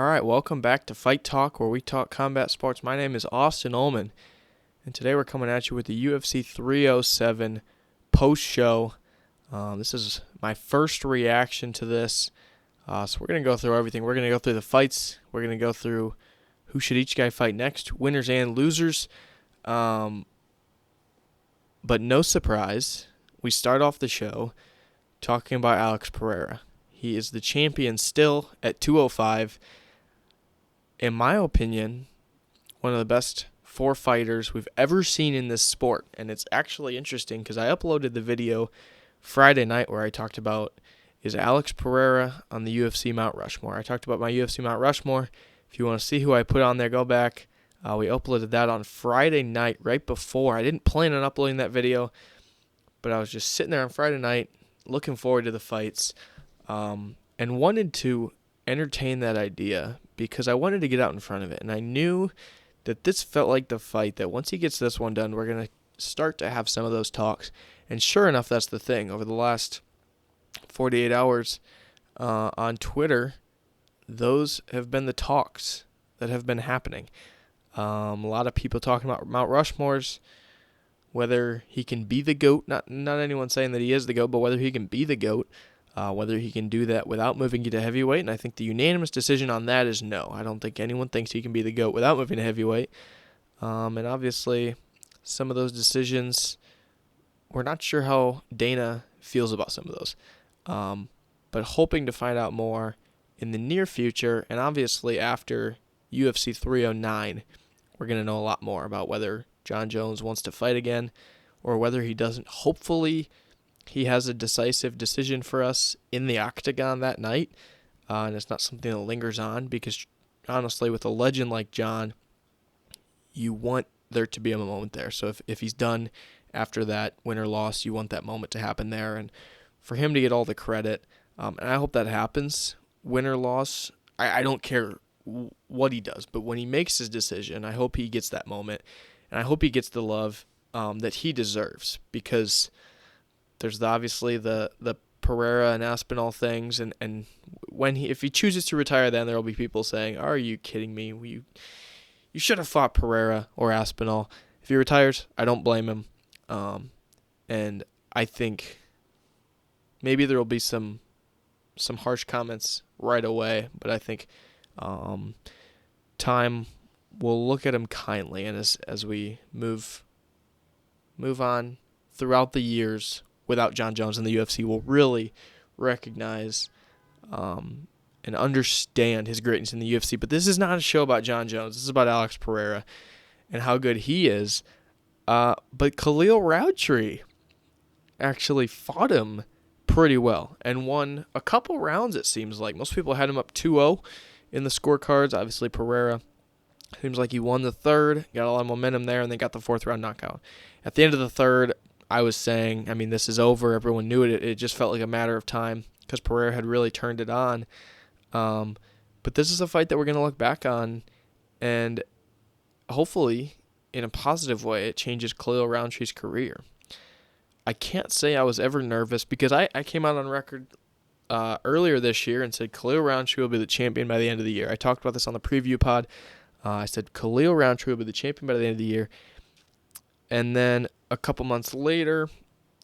All right, welcome back to Fight Talk, where we talk combat sports. My name is Austin Ullman, and today we're coming at you with the UFC 307 post-show. This is my first reaction to this, so we're going to go through everything. We're going to go through the fights. We're going to go through who should each guy fight next, winners and losers. But no surprise, we start off the show talking about Alex Pereira. He is the champion still at 205. In my opinion, one of the best four fighters we've ever seen in this sport. And it's actually interesting because I uploaded the video Friday night where I talked about, is Alex Pereira on the UFC Mount Rushmore? I talked about my UFC Mount Rushmore. If you want to see who I put on there, go back. We uploaded that on Friday night right before. I didn't plan on uploading that video, but I was just sitting there on Friday night looking forward to the fights and wanted to entertain that idea because I wanted to get out in front of it. And I knew that this felt like the fight that once he gets this one done, we're going to start to have some of those talks. And sure enough, that's the thing. Over the last 48 hours on Twitter, those have been the talks that have been happening. A lot of people talking about Mount Rushmore's, whether he can be the GOAT. Not anyone saying that he is the GOAT, but whether he can be the GOAT. Whether he can do that without moving to heavyweight, and I think the unanimous decision on that is no. I don't think anyone thinks he can be the GOAT without moving to heavyweight. And obviously, some of those decisions, we're not sure how Dana feels about some of those. But hoping to find out more in the near future, and obviously after UFC 309, we're going to know a lot more about whether Jon Jones wants to fight again or whether he doesn't. Hopefully, he has a decisive decision for us in the octagon that night, and it's not something that lingers on because, honestly, with a legend like Jon, you want there to be a moment there. So if he's done after that win or loss, you want that moment to happen there, and for him to get all the credit, and I hope that happens, win or loss. I don't care what he does, but when he makes his decision, I hope he gets that moment, and I hope he gets the love that he deserves because there's obviously the Pereira and Aspinall things, and if he chooses to retire, then there will be people saying, "Are you kidding me? You should have fought Pereira or Aspinall." If he retires, I don't blame him, and I think maybe there will be some harsh comments right away, but I think time will look at him kindly, and as we move on throughout the years without Jon Jones in the UFC, will really recognize and understand his greatness in the UFC. But this is not a show about Jon Jones. This is about Alex Pereira and how good he is. But Khalil Rountree actually fought him pretty well and won a couple rounds, it seems like. Most people had him up 2-0 in the scorecards. Obviously, Pereira seems like he won the third, got a lot of momentum there, and then got the fourth round knockout. At the end of the third, I was saying, this is over. Everyone knew it. It just felt like a matter of time because Pereira had really turned it on. But this is a fight that we're going to look back on, and hopefully, in a positive way, it changes Khalil Rountree's career. I can't say I was ever nervous because I came out on record earlier this year and said Khalil Rountree will be the champion by the end of the year. I talked about this on the preview pod. I said Khalil Rountree will be the champion by the end of the year. And then a couple months later,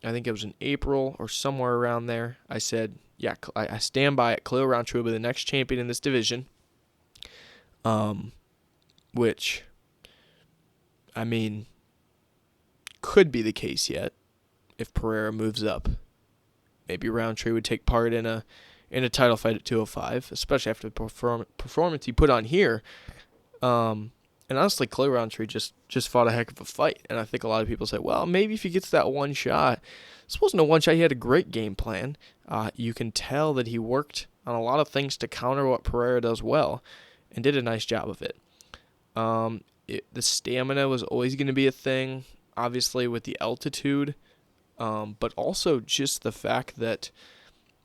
I think it was in April or somewhere around there, I said, yeah, I stand by it. Khalil Rountree will be the next champion in this division. Which, could be the case yet if Pereira moves up. Maybe Rountree would take part in a title fight at 205, especially after the performance he put on here. And honestly, Khalil Rountree just fought a heck of a fight. And I think a lot of people say, well, maybe if he gets that one shot. This wasn't a one shot. He had a great game plan. You can tell that he worked on a lot of things to counter what Pereira does well and did a nice job of it. The stamina was always going to be a thing, obviously, with the altitude. But also just the fact that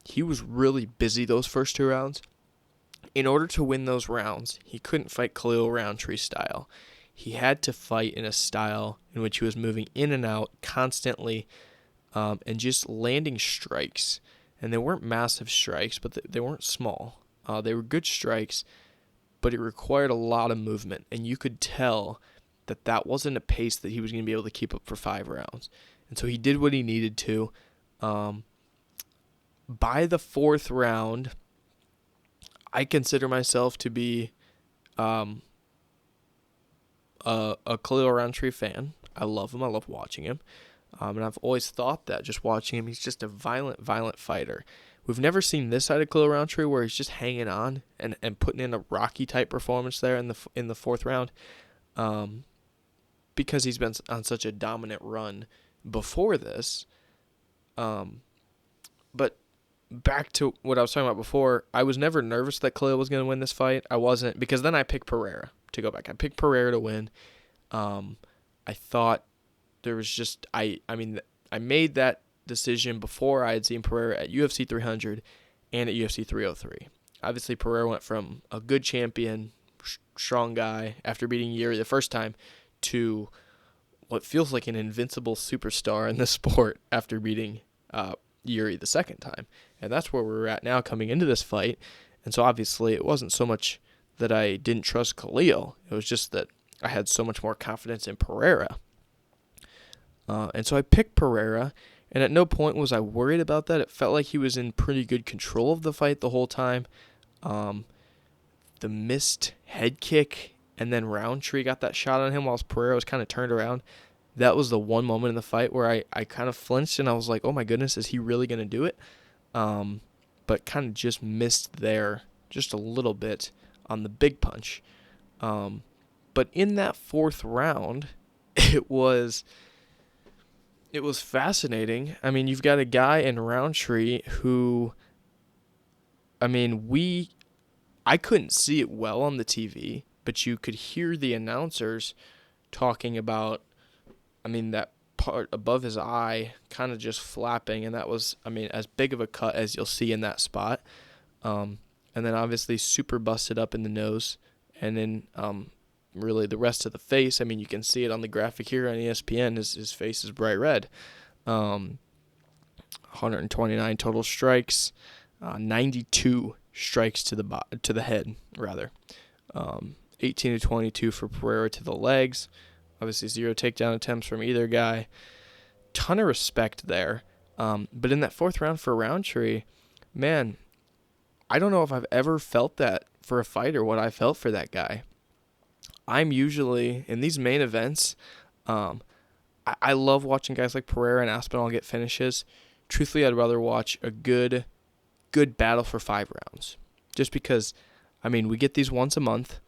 he was really busy those first two rounds. In order to win those rounds, he couldn't fight Khalil Rountree style. He had to fight in a style in which he was moving in and out constantly and just landing strikes. And they weren't massive strikes, but they weren't small. They were good strikes. but it required a lot of movement, and you could tell that that wasn't a pace that he was going to be able to keep up for 5 rounds. And so he did what he needed to. By the 4th round, I consider myself to be a Khalil Roundtree fan. I love him. I love watching him. And I've always thought that, just watching him, he's just a violent fighter. We've never seen this side of Khalil Roundtree where he's just hanging on and putting in a Rocky-type performance there in the 4th round, because he's been on such a dominant run before this. But back to what I was talking about before, I was never nervous that Khalil was going to win this fight. I wasn't, because then I picked Pereira to go back. I picked Pereira to win. I thought there was just, I made that decision before I had seen Pereira at UFC 300 and at UFC 303. Obviously, Pereira went from a good champion, strong guy, after beating Yuri the first time, to what feels like an invincible superstar in the sport after beating Yuri the second time. And that's where we're at now coming into this fight. And so obviously it wasn't so much that I didn't trust Khalil. It was just that I had so much more confidence in Pereira. And so I picked Pereira, and at no point was I worried about that. It felt like he was in pretty good control of the fight the whole time. The missed head kick, and then Roundtree got that shot on him whilst Pereira was kind of turned around. That was the one moment in the fight where I kind of flinched, and I was like, oh my goodness, is he really going to do it? But kind of just missed there just a little bit on the big punch. But in that 4th round, it was fascinating. I mean, you've got a guy in Roundtree who, I couldn't see it well on the TV, but you could hear the announcers talking about, that part above his eye kind of just flapping, and that was, as big of a cut as you'll see in that spot. And then obviously super busted up in the nose, and then really the rest of the face. You can see it on the graphic here on ESPN. His face is bright red. 129 total strikes, 92 strikes to the head, rather. 18 to 22 for Pereira to the legs. Obviously 0 takedown attempts from either guy. Ton of respect there. But in that 4th round for Roundtree, man, I don't know if I've ever felt that for a fighter, what I felt for that guy. I'm usually, in these main events, I love watching guys like Pereira and Aspinall get finishes. Truthfully, I'd rather watch a good battle for 5 rounds. Just because, we get these once a month.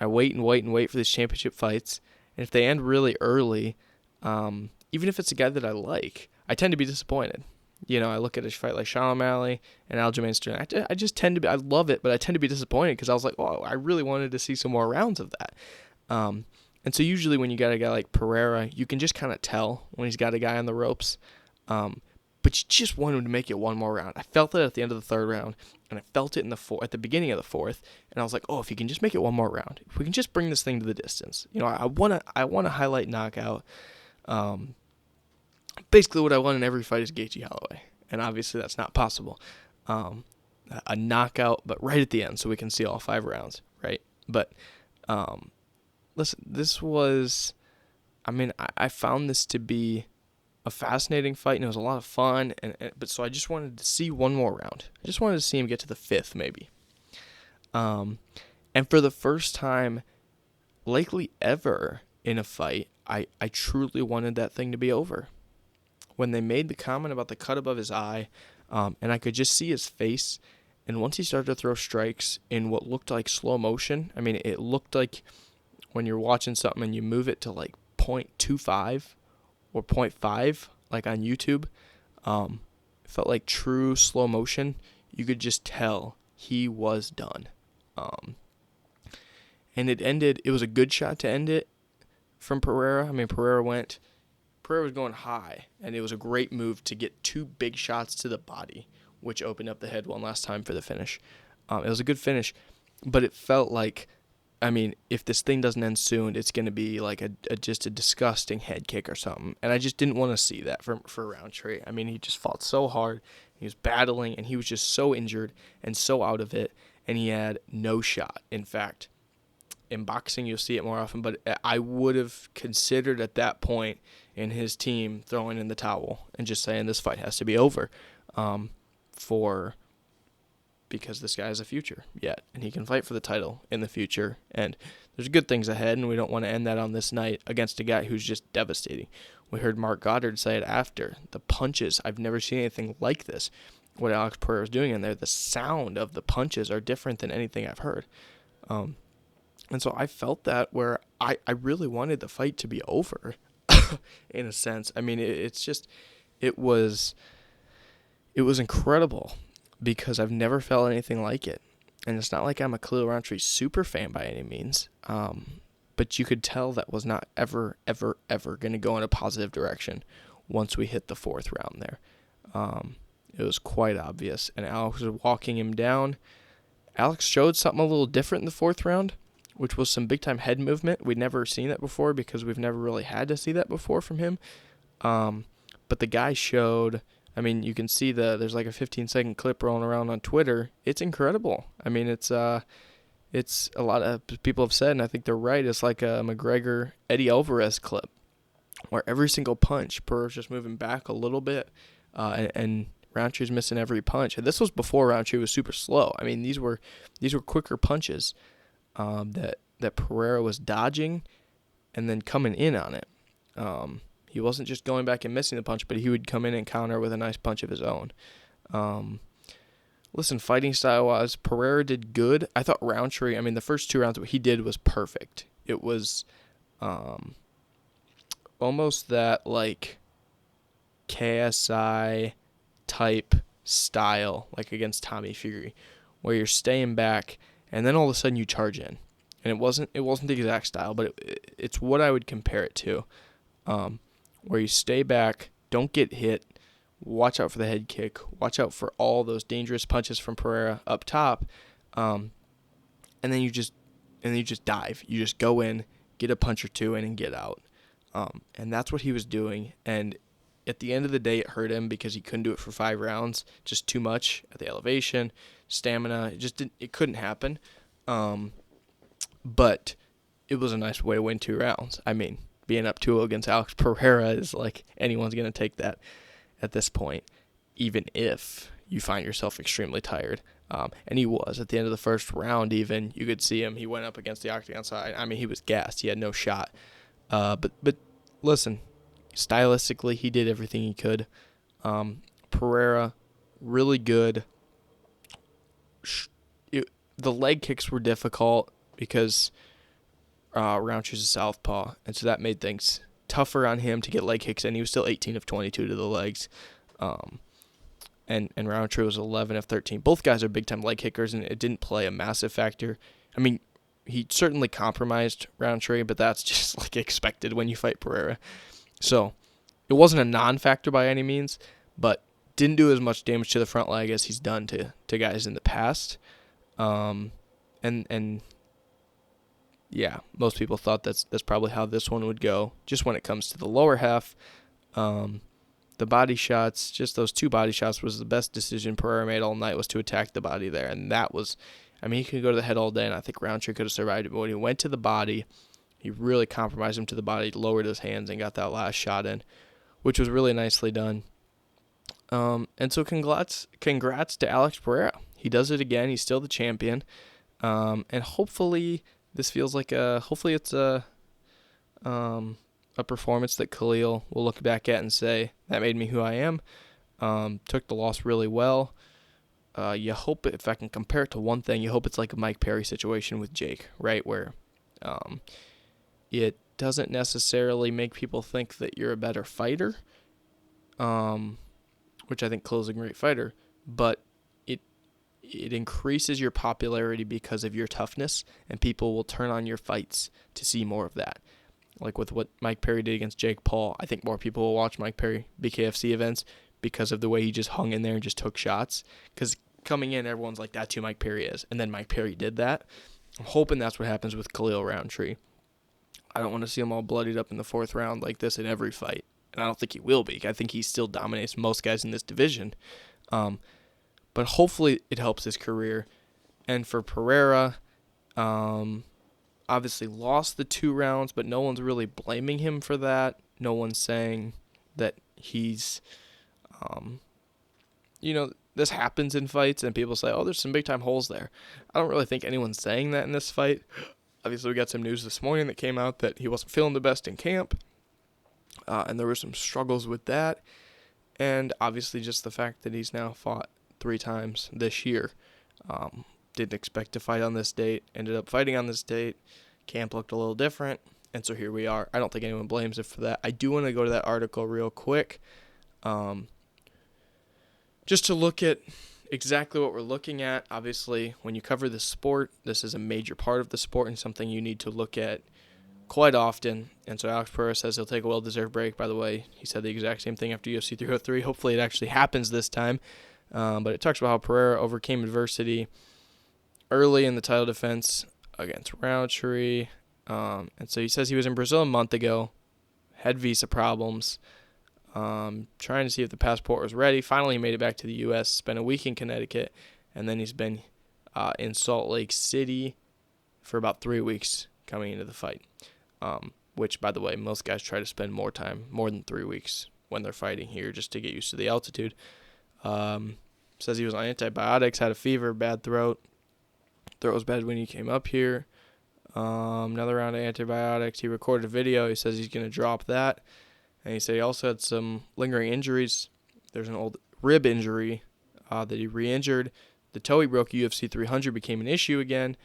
I wait for these championship fights. And if they end really early, even if it's a guy that I like, I tend to be disappointed. I look at a fight like Sean O'Malley and Aljamain Sterling. I just tend to be, I love it, but I tend to be disappointed because I was like, oh, I really wanted to see some more rounds of that. And so usually when you got a guy like Pereira, you can just kind of tell when he's got a guy on the ropes. But you just want him to make it one more round. I felt it at the end of the 3rd round, and I felt it at the beginning of the 4th, and I was like, oh, if he can just make it one more round, if we can just bring this thing to the distance. I want to highlight knockout. Basically what I want in every fight is Gaethje Holloway, and obviously that's not possible. A knockout, but right at the end, so we can see all 5 rounds, right? But listen, this was, I found this to be a fascinating fight, and it was a lot of fun, but so I just wanted to see one more round. I just wanted to see him get to the 5th, maybe. And for the first time, likely ever in a fight, I truly wanted that thing to be over. When they made the comment about the cut above his eye, and I could just see his face, and once he started to throw strikes in what looked like slow motion, it looked like when you're watching something and you move it to like 0.25 or 0.5, like on YouTube, it felt like true slow motion. You could just tell he was done. And it was a good shot to end it from Pereira. Pereira was going high, and it was a great move to get 2 big shots to the body, which opened up the head one last time for the finish. It was a good finish, but it felt like, if this thing doesn't end soon, it's going to be like just a disgusting head kick or something. And I just didn't want to see that for Roundtree. He just fought so hard. He was battling, and he was just so injured and so out of it, and he had no shot. In fact, in boxing you'll see it more often, but I would have considered at that point in his team throwing in the towel and just saying this fight has to be over, because this guy has a future yet, and he can fight for the title in the future, and there's good things ahead, and we don't want to end that on this night against a guy who's just devastating. We heard Mark Goddard say it after. The punches, I've never seen anything like this. What Alex Pereira is doing in there, the sound of the punches are different than anything I've heard. And so I felt that where I really wanted the fight to be over, in a sense. I mean, it was incredible because I've never felt anything like it. And it's not like I'm a Khalil Rountree super fan by any means, but you could tell that was not ever going to go in a positive direction once we hit the fourth round there. It was quite obvious, and Alex was walking him down. Alex showed something a little different in the fourth round, which was some big-time head movement. We'd never seen that before because we've never really had to see that before from him. But the guy showed, I mean, you can see there's like a 15-second clip rolling around on Twitter. It's incredible. I mean, it's a lot of people have said, and I think they're right, it's like a McGregor Eddie Alvarez clip where every single punch, Pereira's just moving back a little bit, and Rountree's missing every punch. And this was before Rountree was super slow. I mean, these were quicker punches that Pereira was dodging and then coming in on it. He wasn't just going back and missing the punch, but he would come in and counter with a nice punch of his own. Listen, fighting style-wise, Pereira did good. I thought Rountree, I mean, the first 2 rounds, what he did was perfect. It was almost that, like, KSI type style, like against Tommy Fury, where you're staying back, and then all of a sudden you charge in. And it wasn't the exact style, but it's what I would compare it to, where you stay back, don't get hit, watch out for the head kick, watch out for all those dangerous punches from Pereira up top, and then you just dive. You just go in, get a punch or two in, and get out. And that's what he was doing. And at the end of the day, it hurt him because he couldn't do it for 5 rounds. Just too much at the elevation, stamina. It couldn't happen. But it was a nice way to win 2 rounds. I mean, being up 2-0 against Alex Pereira is like anyone's going to take that at this point, even if you find yourself extremely tired. And he was. At the end of the first round even, you could see him. He went up against the octagon side. I mean, he was gassed. He had no shot. But listen, stylistically, he did everything he could. Pereira, really good. The leg kicks were difficult because Rountree's a southpaw, and so that made things tougher on him to get leg kicks, and he was still 18 of 22 to the legs. And Rountree was 11 of 13. Both guys are big-time leg kickers, and it didn't play a massive factor. I mean, he certainly compromised Rountree, but that's just like expected when you fight Pereira. So it wasn't a non-factor by any means, but didn't do as much damage to the front leg as he's done to guys in the past. And yeah, most people thought that's probably how this one would go. Just when it comes to the lower half, the body shots, just those 2 body shots was the best decision Pereira made all night, was to attack the body there. And that was, I mean, he could go to the head all day, and I think Rountree could have survived it. But when he went to the body, he really compromised him to the body, lowered his hands, and got that last shot in, which was really nicely done. And so congrats to Alex Pereira. He does it again. He's still the champion. And hopefully this feels like hopefully it's a performance that Khalil will look back at and say, that made me who I am. Took the loss really well. You hope, if I can compare it to one thing, you hope it's like a Mike Perry situation with Jake, right? Where it doesn't necessarily make people think that you're a better fighter, which I think Khalil's a great fighter, but it increases your popularity because of your toughness, and people will turn on your fights to see more of that. Like with what Mike Perry did against Jake Paul, I think more people will watch Mike Perry BKFC events because of the way he just hung in there and just took shots. Because coming in, everyone's like, that's who Mike Perry is. And then Mike Perry did that. I'm hoping that's what happens with Khalil Rountree. I don't want to see him all bloodied up in the 4th round like this in every fight. And I don't think he will be. I think he still dominates most guys in this division. But hopefully it helps his career. And for Pereira, obviously lost the 2 rounds, but no one's really blaming him for that. No one's saying that he's, this happens in fights, and people say, oh, there's some big-time holes there. I don't really think anyone's saying that in this fight. Obviously, we got some news this morning that came out that he wasn't feeling the best in camp, and there were some struggles with that. And obviously just the fact that he's now fought 3 times this year. Didn't expect to fight on this date. Ended up fighting on this date. Camp looked a little different. And so here we are. I don't think anyone blames him for that. I do want to go to that article real quick. Just to look at exactly what we're looking at. Obviously, when you cover the sport, this is a major part of the sport and something you need to look at quite often. And so Alex Pereira says he'll take a well-deserved break. By the way, he said the exact same thing after UFC 303. Hopefully it actually happens this time. But it talks about how Pereira overcame adversity early in the title defense against Roundtree. And so he says he was in Brazil a month ago, had visa problems, trying to see if the passport was ready. Finally, he made it back to the U.S., spent a week in Connecticut, and then he's been in Salt Lake City for about 3 weeks coming into the fight. Which, by the way, most guys try to spend more than 3 weeks when they're fighting here just to get used to the altitude. Says he was on antibiotics, had a fever, bad throat. Throat was bad when he came up here. Another round of antibiotics. He recorded a video. He says he's going to drop that. And he said he also had some lingering injuries. There's an old rib injury that he re-injured. The toe he broke at UFC 300 became an issue again.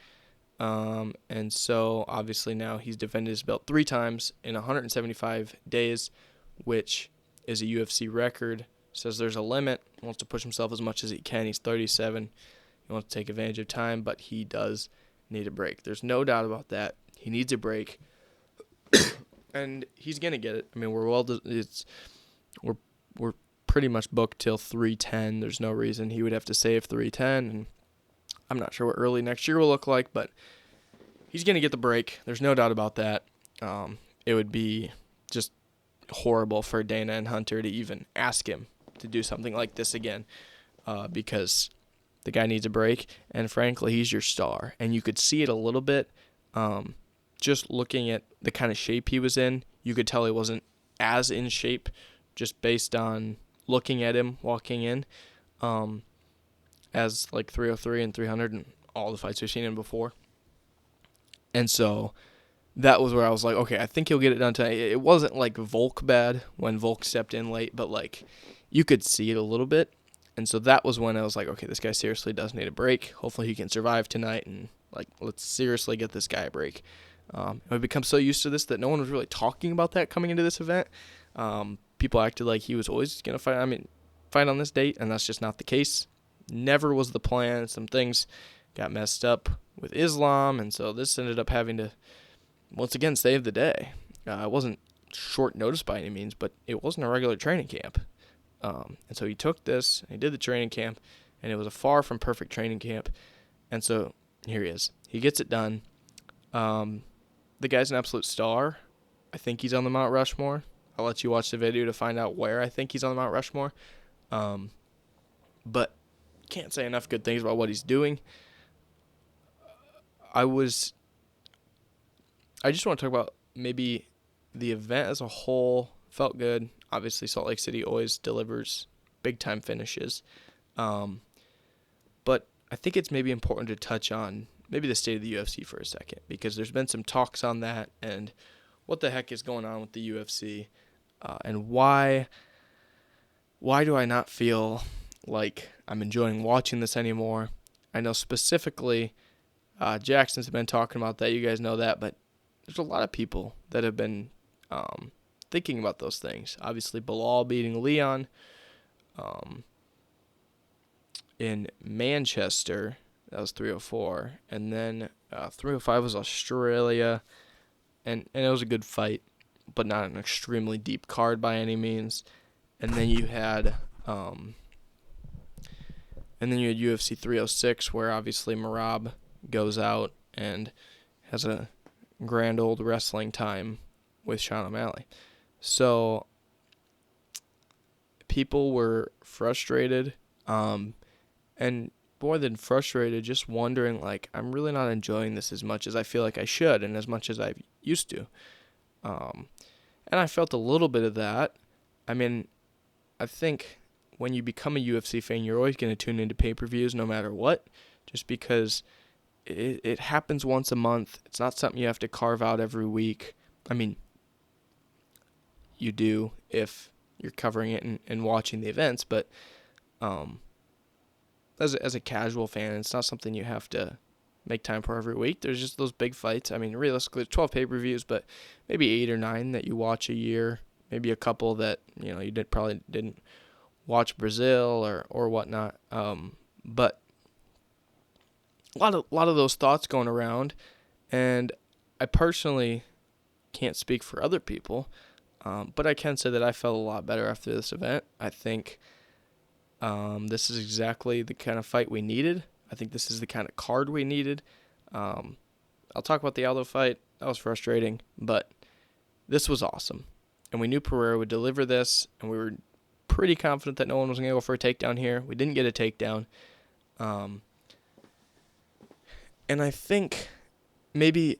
And so obviously now he's defended his belt 3 times in 175 days, which is a UFC record. Says there's a limit. Wants to push himself as much as he can. He's 37. He wants to take advantage of time, but he does need a break. There's no doubt about that. He needs a break, and he's gonna get it. I mean, we're pretty much booked till 310. There's no reason he would have to save 310, and I'm not sure what early next year will look like, but he's gonna get the break. There's no doubt about that. It would be just horrible for Dana and Hunter to even ask him to do something like this again, because the guy needs a break, and frankly, he's your star. And you could see it a little bit just looking at the kind of shape he was in. You could tell he wasn't as in shape just based on looking at him walking in as like 303 and 300 and all the fights we've seen him before. And so that was where I was like, okay, I think he'll get it done tonight. It wasn't like Volk bad when Volk stepped in late, but like you could see it a little bit. And so that was when I was like, okay, this guy seriously does need a break. Hopefully he can survive tonight, and like let's seriously get this guy a break. I've become so used to this that no one was really talking about that coming into this event. People acted like he was always going to fight on this date, and that's just not the case. Never was the plan. Some things got messed up with Islam, and so this ended up having to, once again, save the day. It wasn't short notice by any means, but it wasn't a regular training camp. And so he took this, and he did the training camp, and it was a far from perfect training camp. And so here he is. He gets it done. The guy's an absolute star. I think he's on the Mount Rushmore. I'll let you watch the video to find out where I think he's on the Mount Rushmore. But can't say enough good things about what he's doing. I just want to talk about maybe the event as a whole. Felt good. Obviously, Salt Lake City always delivers big-time finishes. But I think it's maybe important to touch on maybe the state of the UFC for a second, because there's been some talks on that and what the heck is going on with the UFC, and why do I not feel like I'm enjoying watching this anymore. I know specifically Jackson's been talking about that. You guys know that, but there's a lot of people that have been thinking about those things. Obviously, Bilal beating Leon in Manchester, that was 304, and then 305 was Australia, and it was a good fight, but not an extremely deep card by any means. And then you had UFC 306, where obviously Merab goes out and has a grand old wrestling time with Sean O'Malley. So people were frustrated, and more than frustrated, just wondering, like, I'm really not enjoying this as much as I feel like I should and as much as I used to. And I felt a little bit of that. I mean, I think when you become a UFC fan, you're always going to tune into pay-per-views no matter what, just because it happens once a month. It's not something you have to carve out every week. I mean, you do if you're covering it and watching the events, but as a casual fan, it's not something you have to make time for every week. There's just those big fights. I mean, realistically, 12 pay-per-views, but maybe 8 or 9 that you watch a year. Maybe a couple that, you probably didn't watch Brazil or whatnot. But a lot of those thoughts going around, and I personally can't speak for other people, but I can say that I felt a lot better after this event. I think this is exactly the kind of fight we needed. I think this is the kind of card we needed. I'll talk about the Aldo fight. That was frustrating, but this was awesome. And we knew Pereira would deliver this, and we were pretty confident that no one was going to go for a takedown here. We didn't get a takedown. And I think maybe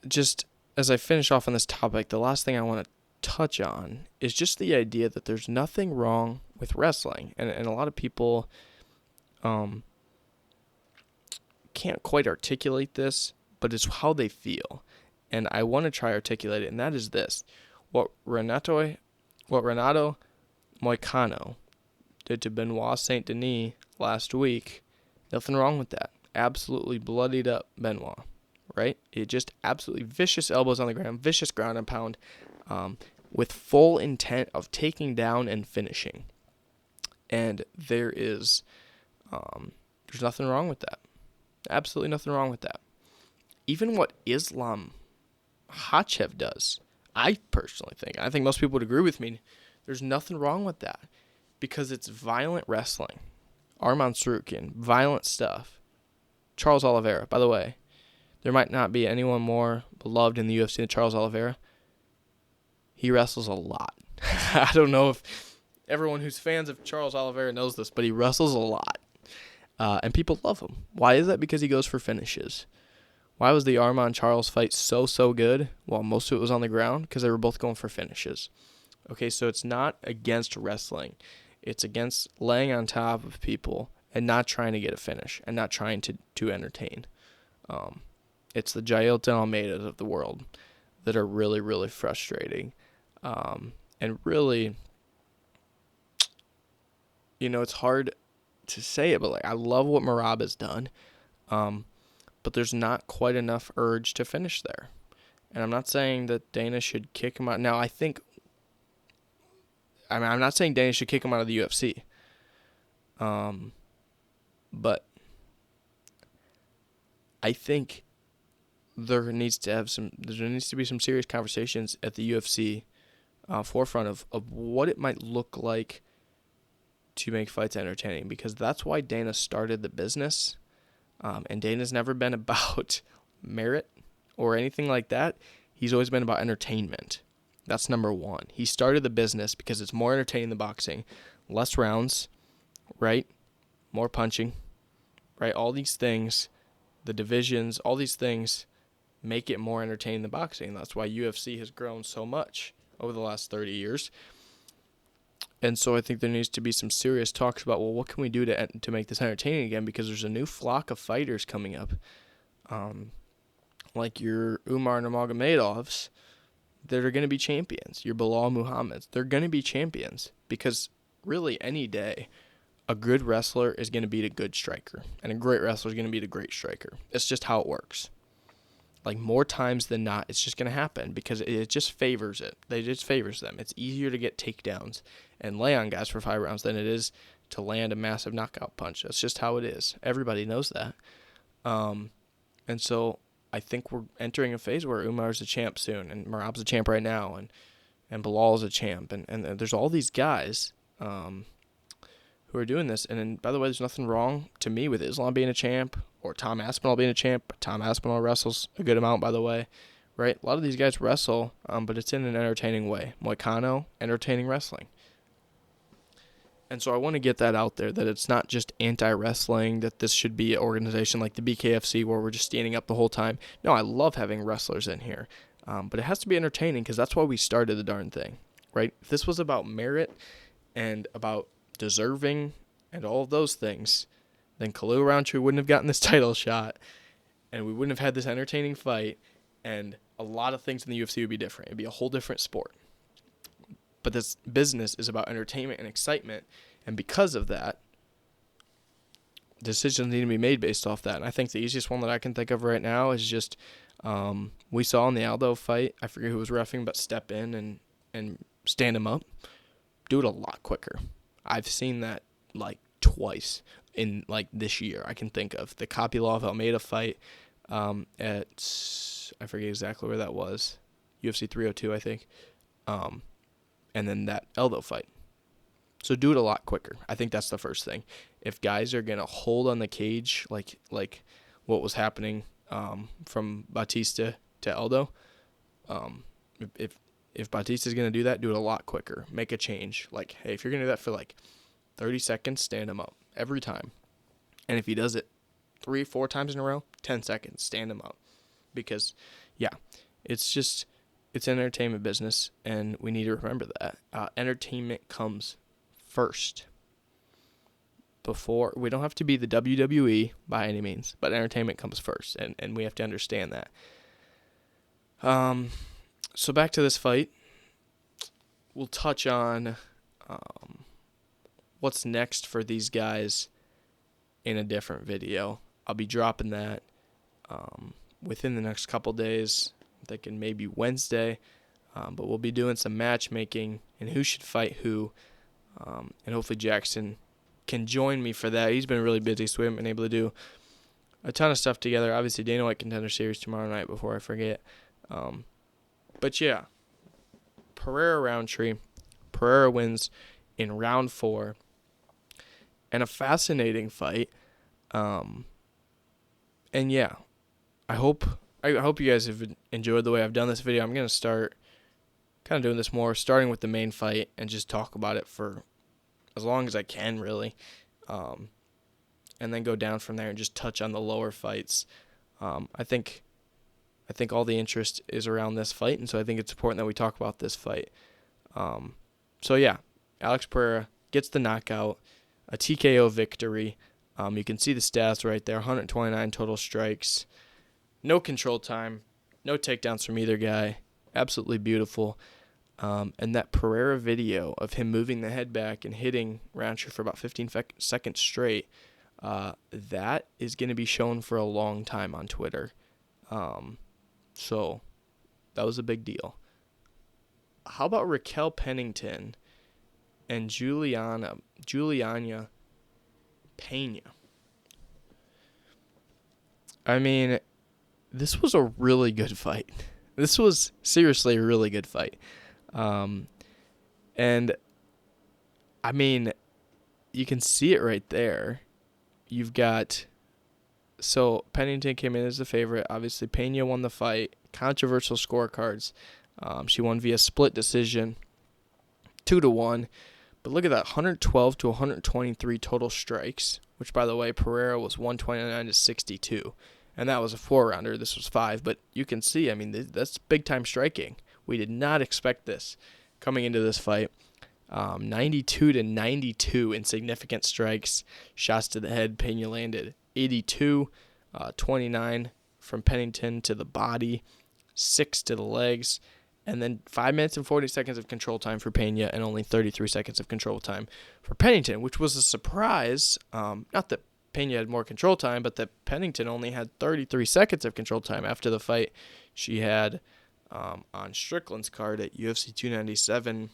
just as I finish off on this topic, the last thing I want to touch on is just the idea that there's nothing wrong with wrestling. And a lot of people can't quite articulate this, but it's how they feel. And I want to try articulate it, and that is this. What Renato Moicano did to Benoit Saint Denis last week, nothing wrong with that. Absolutely bloodied up Benoit, right? It just absolutely vicious elbows on the ground, vicious ground and pound, with full intent of taking down and finishing. And there's nothing wrong with that. Absolutely nothing wrong with that. Even what Islam Makhachev does, I personally think, I think most people would agree with me, there's nothing wrong with that because it's violent wrestling. Arman Tsarukyan, violent stuff. Charles Oliveira, by the way, there might not be anyone more beloved in the UFC than Charles Oliveira. He wrestles a lot. I don't know if everyone who's fans of Charles Oliveira knows this, but he wrestles a lot. And people love him. Why is that? Because he goes for finishes. Why was the Arman-Charles fight so good? Well, most of it was on the ground because they were both going for finishes. Okay, so it's not against wrestling. It's against laying on top of people and not trying to get a finish and not trying to entertain. It's the Jailton Almeidas of the world that are really, really frustrating. And really, it's hard to say it, but like I love what Merab has done. But there's not quite enough urge to finish there. And I'm not saying that Dana should kick him out. Now, I'm not saying Dana should kick him out of the UFC. But I think there needs to be some serious conversations at the UFC forefront of what it might look like to make fights entertaining, because that's why Dana started the business. And Dana's never been about merit or anything like that. He's always been about entertainment. That's number one. He started the business because it's more entertaining than boxing. Less rounds, right? More punching, right? All these things, the divisions, all these things make it more entertaining than boxing. That's why UFC has grown so much over the last 30 years. And so I think there needs to be some serious talks about, well, what can we do to make this entertaining again? Because there's a new flock of fighters coming up, like your Umar Nurmagomedovs, that are going to be champions. Your Bilal Muhammad's, they're going to be champions because really any day, a good wrestler is going to beat a good striker, and a great wrestler is going to beat a great striker. It's just how it works. Like more times than not, it's just going to happen because it just favors it. It just favors them. It's easier to get takedowns and lay on guys for 5 rounds than it is to land a massive knockout punch. That's just how it is. Everybody knows that. And so I think we're entering a phase where Umar's a champ soon, and Merab's a champ right now, and Bilal's a champ, and there's all these guys who are doing this. And then, by the way, there's nothing wrong to me with Islam being a champ or Tom Aspinall being a champ. Tom Aspinall wrestles a good amount, by the way, right? A lot of these guys wrestle, but it's in an entertaining way. Moicano, entertaining wrestling. And so I want to get that out there, that it's not just anti-wrestling, that this should be an organization like the BKFC where we're just standing up the whole time. No, I love having wrestlers in here, but it has to be entertaining because that's why we started the darn thing, right? If this was about merit and about deserving and all of those things, then Khalil Roundtree wouldn't have gotten this title shot, and we wouldn't have had this entertaining fight, and a lot of things in the UFC would be different. It'd be a whole different sport. But this business is about entertainment and excitement, and because of that, decisions need to be made based off that. And I think the easiest one that I can think of right now is just we saw in the Aldo fight, I forget who was reffing, but step in and stand him up. Do it a lot quicker. I've seen that like twice in like this year I can think of. The Kopylov Almeida fight at, I forget exactly where that was, UFC 302 I think. And then that Aldo fight. So do it a lot quicker. I think that's the first thing. If guys are going to hold on the cage like what was happening from Batista to Aldo, if Batista's going to do that, do it a lot quicker. Make a change. Like, hey, if you're going to do that for like 30 seconds, stand him up every time. And if he does it 3-4 times in a row, 10 seconds, stand him up. Because, yeah, it's entertainment business, and we need to remember that. Entertainment comes first. We don't have to be the WWE by any means, but entertainment comes first, and we have to understand that. So back to this fight. We'll touch on what's next for these guys in a different video. I'll be dropping that within the next couple days. I'm thinking maybe Wednesday, but we'll be doing some matchmaking and who should fight who, and hopefully Jackson can join me for that. He's been really busy, so we haven't been able to do a ton of stuff together. Obviously, Dana White Contender Series tomorrow night before I forget. But yeah, Pereira Roundtree. Pereira wins in round 4, and a fascinating fight. And yeah, I hope you guys have enjoyed the way I've done this video. I'm going to start kind of doing this more, starting with the main fight, and just talk about it for as long as I can, really. And then go down from there and just touch on the lower fights. I think all the interest is around this fight, and so I think it's important that we talk about this fight. So yeah, Alex Pereira gets the knockout, a TKO victory. You can see the stats right there, 129 total strikes. No control time, no takedowns from either guy. Absolutely beautiful. And that Pereira video of him moving the head back and hitting Roundtree for about 15 seconds straight, that is going to be shown for a long time on Twitter. So that was a big deal. How about Raquel Pennington and Juliana Pena? I mean, this was a really good fight. This was seriously a really good fight. And I mean, you can see it right there. You've got, so Pennington came in as the favorite. Obviously, Pena won the fight. Controversial scorecards. She won via split decision, 2-1. But look at that, 112 to 123 total strikes, which, by the way, Pereira was 129 to 62. And that was a 4-rounder. This was 5. But you can see, I mean, that's big-time striking. We did not expect this coming into this fight. 92 to 92 in significant strikes. Shots to the head, Pena landed 82, 29 from Pennington to the body, 6 to the legs, and then 5 minutes and 40 seconds of control time for Pena and only 33 seconds of control time for Pennington, which was a surprise. Not that Pena had more control time, but that Pennington only had 33 seconds of control time after the fight she had on Strickland's card at UFC 297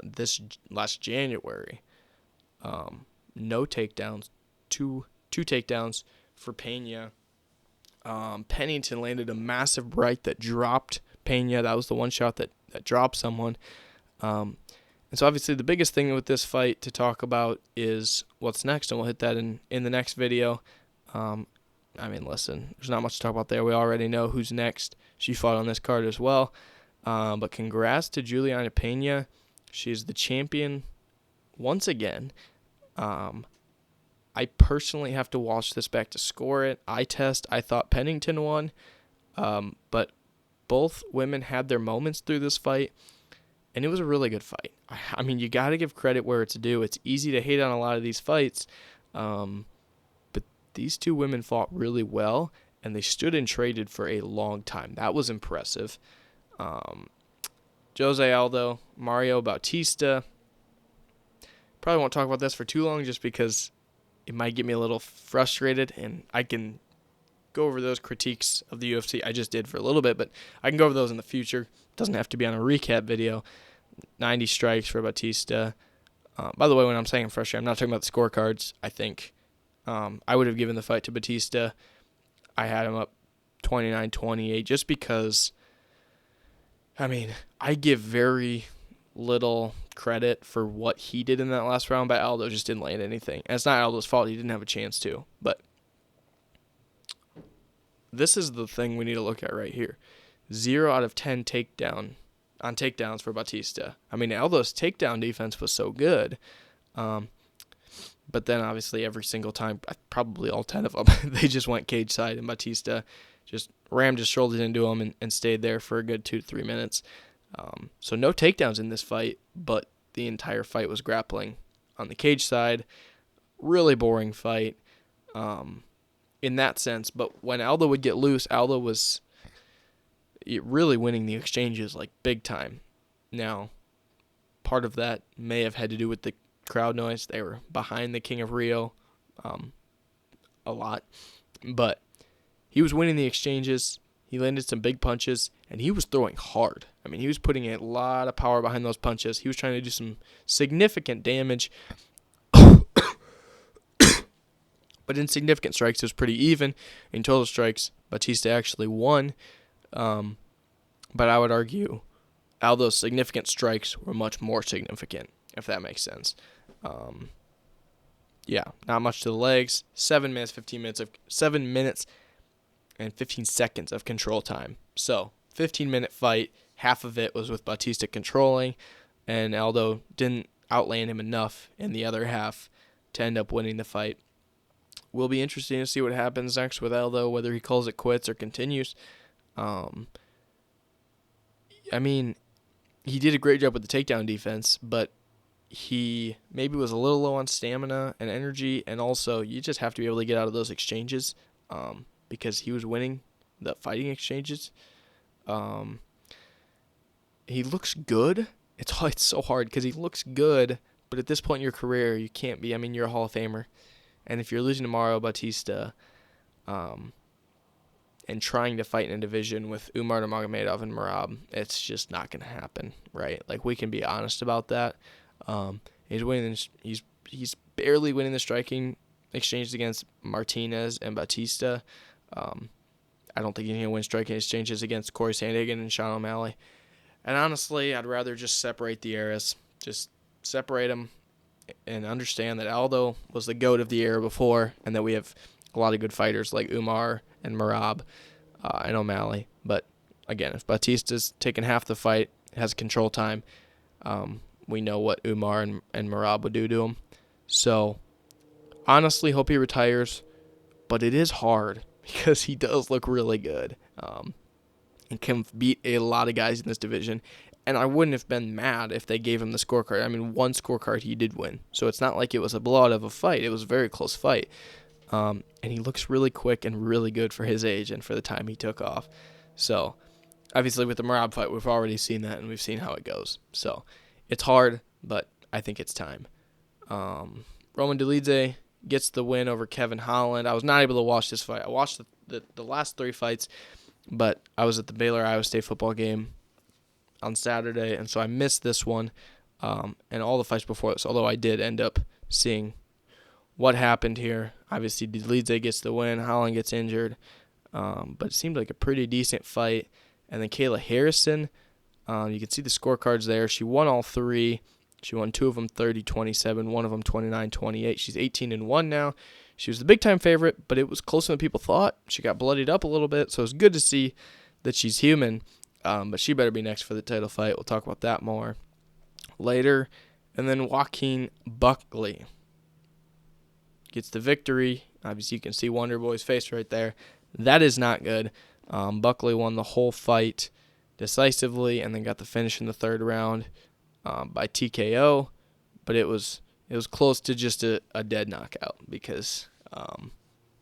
this last January. No takedowns, two takedowns for Pena. Pennington landed a massive right that dropped Pena. That was the one shot that dropped someone. And so obviously the biggest thing with this fight to talk about is what's next, and we'll hit that in the next video. I mean, listen, there's not much to talk about there. We already know who's next. She fought on this card as well. But congrats to Juliana Pena. She's the champion once again, I personally have to watch this back to score it. I thought Pennington won, but both women had their moments through this fight, and it was a really good fight. I mean, you got to give credit where it's due. It's easy to hate on a lot of these fights, but these two women fought really well, and they stood and traded for a long time. That was impressive. Jose Aldo, Mario Bautista. Probably won't talk about this for too long just because it might get me a little frustrated, and I can go over those critiques of the UFC. I just did for a little bit, but I can go over those in the future. It doesn't have to be on a recap video. 90 strikes for Bautista. By the way, when I'm saying I'm frustrated, I'm not talking about the scorecards. I think I would have given the fight to Bautista. I had him up 29-28 just because, I mean, I give very little credit for what he did in that last round, but Aldo just didn't land anything. And it's not Aldo's fault. He didn't have a chance to. But this is the thing we need to look at right here. 0 out of 10 takedowns for Bautista. I mean, Aldo's takedown defense was so good. But then obviously every single time, probably all 10 of them, they just went cage side, and Bautista just rammed his shoulders into him and stayed there for a good 2 to 3 minutes. So no takedowns in this fight, but the entire fight was grappling on the cage side. Really boring fight in that sense. But when Aldo would get loose, Aldo was really winning the exchanges like big time. Now, part of that may have had to do with the crowd noise. They were behind the King of Rio a lot. But he was winning the exchanges. He landed some big punches, and he was throwing hard. I mean, he was putting a lot of power behind those punches. He was trying to do some significant damage. But in significant strikes, it was pretty even. In total strikes, Bautista actually won. But I would argue Aldo's significant strikes were much more significant, if that makes sense. Yeah, not much to the legs. 7 minutes and 15 seconds of control time. So, 15-minute fight. Half of it was with Bautista controlling, and Aldo didn't outland him enough in the other half to end up winning the fight. Will be interesting to see what happens next with Aldo, whether he calls it quits or continues. I mean, he did a great job with the takedown defense, but he maybe was a little low on stamina and energy, and also you just have to be able to get out of those exchanges because he was winning the fighting exchanges. He looks good. It's so hard because he looks good, but at this point in your career, you can't be. I mean, you're a Hall of Famer. And if you're losing to Mario Bautista and trying to fight in a division with Umar Nurmagomedov and Merab, it's just not going to happen, right? Like, we can be honest about that. He's winning. He's barely winning the striking exchanges against Martinez and Bautista. I don't think he's going to win striking exchanges against Corey Sandhagen and Sean O'Malley. And honestly, I'd rather just separate the eras. Just separate them and understand that Aldo was the GOAT of the era before, and that we have a lot of good fighters like Umar and Merab and O'Malley. But again, if Bautista's taking half the fight, has control time, we know what Umar and Merab would do to him. So, honestly, hope he retires, but it is hard because he does look really good and can beat a lot of guys in this division. And I wouldn't have been mad if they gave him the scorecard. I mean, one scorecard he did win. So it's not like it was a blowout of a fight. It was a very close fight. And he looks really quick and really good for his age and for the time he took off. So, obviously, with the Merab fight, we've already seen that, and we've seen how it goes. So, it's hard, but I think it's time. Roman Dolidze gets the win over Kevin Holland. I was not able to watch this fight. I watched the last 3 fights, but I was at the Baylor-Iowa State football game on Saturday, and so I missed this one and all the fights before this, although I did end up seeing what happened here. Obviously, Dolidze gets the win. Holland gets injured, but it seemed like a pretty decent fight. And then Kayla Harrison, you can see the scorecards there. She won all 3. She won 2 of them 30-27, one of them 29-28. She's 18-1 now. She was the big-time favorite, but it was closer than people thought. She got bloodied up a little bit, so it's good to see that she's human. But she better be next for the title fight. We'll talk about that more later. And then Joaquin Buckley gets the victory. Obviously, you can see Wonder Boy's face right there. That is not good. Buckley won the whole fight decisively and then got the finish in the third round by TKO. But it was close to just a dead knockout because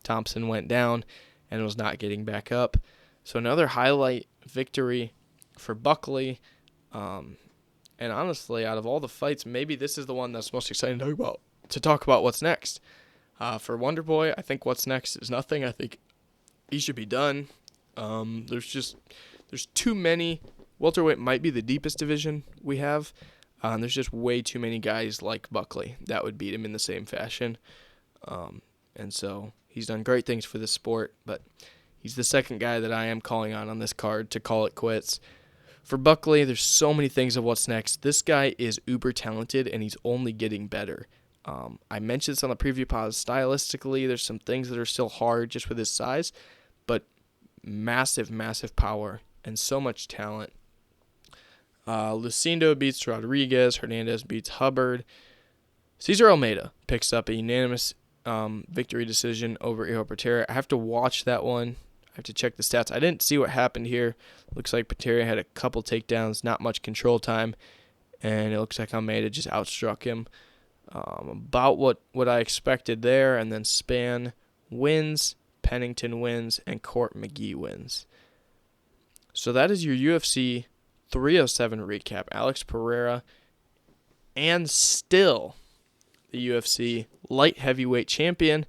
Thompson went down and was not getting back up. So another highlight victory for Buckley. And honestly, out of all the fights, maybe this is the one that's most exciting to talk about what's next. For Wonder Boy, I think what's next is nothing. I think he should be done. There's too many. Welterweight might be the deepest division we have. There's just way too many guys like Buckley that would beat him in the same fashion. And so he's done great things for this sport, but he's the second guy that I am calling on this card to call it quits. For Buckley, there's so many things of what's next. This guy is uber talented, and he's only getting better. I mentioned this on the preview pod. Stylistically, there's some things that are still hard just with his size, but massive, massive power and so much talent. Lucindo beats Rodriguez. Hernandez beats Hubbard. Cesar Almeida picks up a unanimous victory decision over Iho Patera. I have to watch that one. I have to check the stats. I didn't see what happened here. Looks like Patera had a couple takedowns, not much control time, and it looks like Almeida just outstruck him. About what I expected there, and then Spann wins, Pennington wins, and Court McGee wins. So that is your UFC 307 recap. Alex Pereira, and still the UFC light heavyweight champion.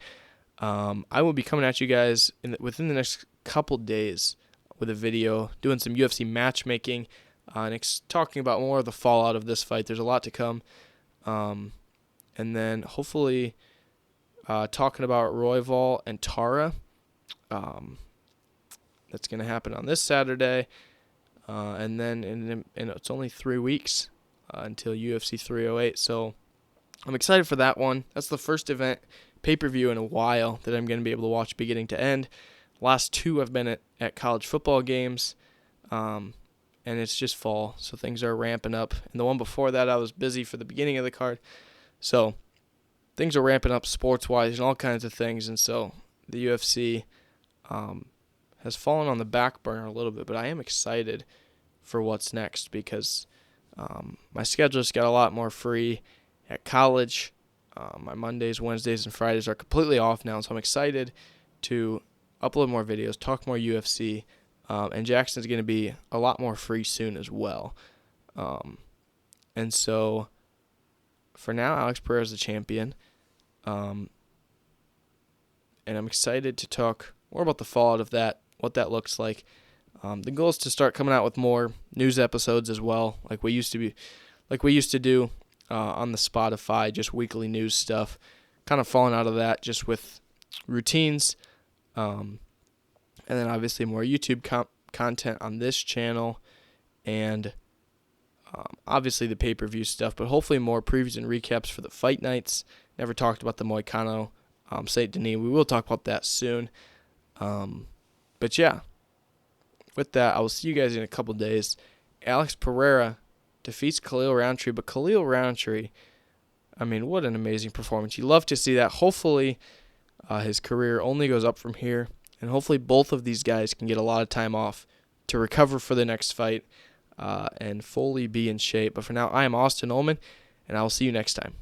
I will be coming at you guys within the next couple days with a video doing some UFC matchmaking and talking about more of the fallout of this fight. There's a lot to come. And then hopefully talking about Royval and Tara. That's going to happen on this Saturday. And then it's only 3 weeks until UFC 308. So I'm excited for that one. That's the first event, pay-per-view in a while that I'm going to be able to watch beginning to end. Last two have been at college football games. And it's just fall, so things are ramping up. And the one before that, I was busy for the beginning of the card. So things are ramping up sports-wise and all kinds of things. And so the UFC has fallen on the back burner a little bit. But I am excited for what's next because my schedule just got a lot more free at college. My Mondays, Wednesdays, and Fridays are completely off now. So I'm excited to upload more videos, talk more UFC. And Jackson's going to be a lot more free soon as well. And so for now, Alex Pereira is the champion. And I'm excited to talk more about the fallout of that, what that looks like. The goal is to start coming out with more news episodes as well, like we used to do on the Spotify, just weekly news stuff. Kind of falling out of that just with routines. And then obviously more YouTube content on this channel, and obviously the pay-per-view stuff, but hopefully more previews and recaps for the fight nights. Never talked about the Moicano Saint Denis. We will talk about that soon. But yeah, with that, I will see you guys in a couple days. Alex Pereira defeats Khalil Roundtree, but Khalil Roundtree, I mean, what an amazing performance. You love to see that. Hopefully his career only goes up from here. And hopefully both of these guys can get a lot of time off to recover for the next fight and fully be in shape. But for now, I am Austin Ullman, and I will see you next time.